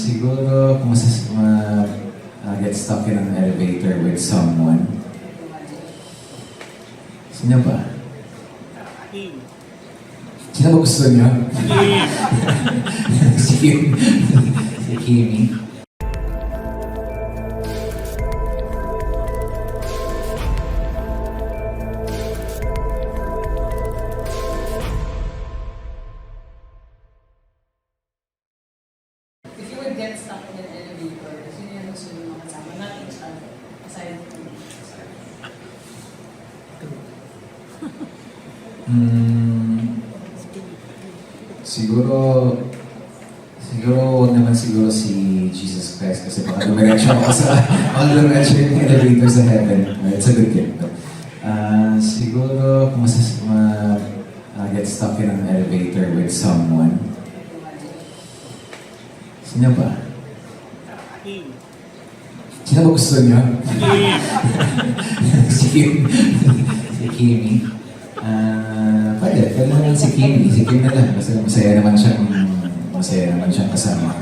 Siguro kung get stuck in an elevator with someone. Sino ba? Sino ba gusto niyo? Si Kim. Si Kimi. If you would get stuck in an elevator, sino yung gusto nyo makasama? Not each other. Aside from each other. Siguro wag naman siguro si Jesus Christ kasi baka dumiretso ako sa yung elevator sa heaven. It's a good thing. Siguro kung get stuck in an elevator with someone. Sino ba? Sino ba gusto niyo? Si Kim. Si Kimi. Pwede naman si Kimi. Si Kim na lang. Kasi masaya naman siyang kasama.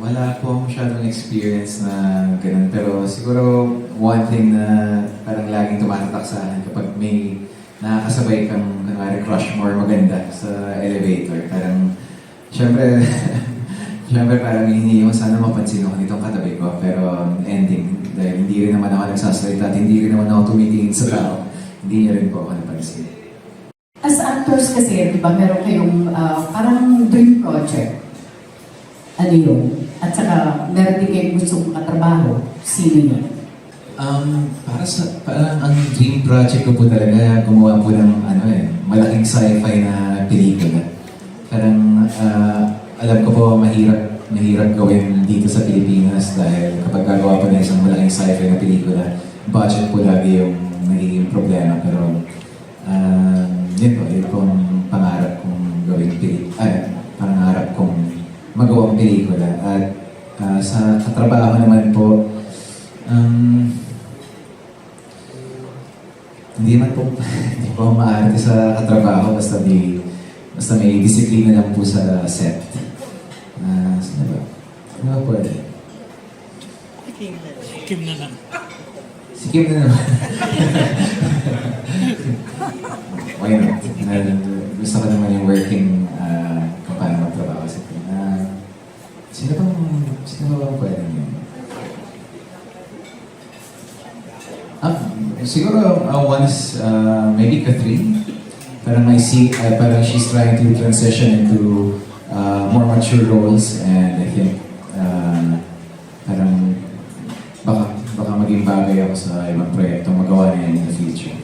Wala po akong masyadong experience na ganun. Pero siguro one thing na parang laging tumatatak sa akin kapag may nakakasabay kang crush more maganda sa elevator. Parang, syempre parang hinihingi mo sana mapansin ako nitong katabi ko. Pero ending, dahil hindi rin naman ako nagsasalita at hindi rin naman ako tumitingin sa tao, hindi niya rin po ako napansin. As actors kasi, di ba, meron kayong parang dream project. Ano yun? At saka, meron din kayo gustong katrabaho. Sino yun? Parang ang dream project ko po talaga, gumawa po ng malaking sci-fi na pelikula. Parang, alam ko po mahirap gawin dito sa Pilipinas dahil kapag gagawa po na isang malaking sci-fi na pelikula, budget po lagi yung nagiging problema. Pero, yun po ang pangarap kong gawin pangarap kong magawang pelikula. At sa katrabaho naman po, hindi po maarte sa katrabaho basta may disiplina lang po sa set. Sino ba? Ano ba pwede? Kim na lang. Si Kim na naman. Why not? Gusto ko naman yung working kung paano magtrabaho sa Kim. Sino ba pwede niyo? Siguro once, maybe Catherine. Parang parang she's trying to transition into more mature roles and I think parang baka maging bagay ako sa ibang proyekto magawa niya in the future.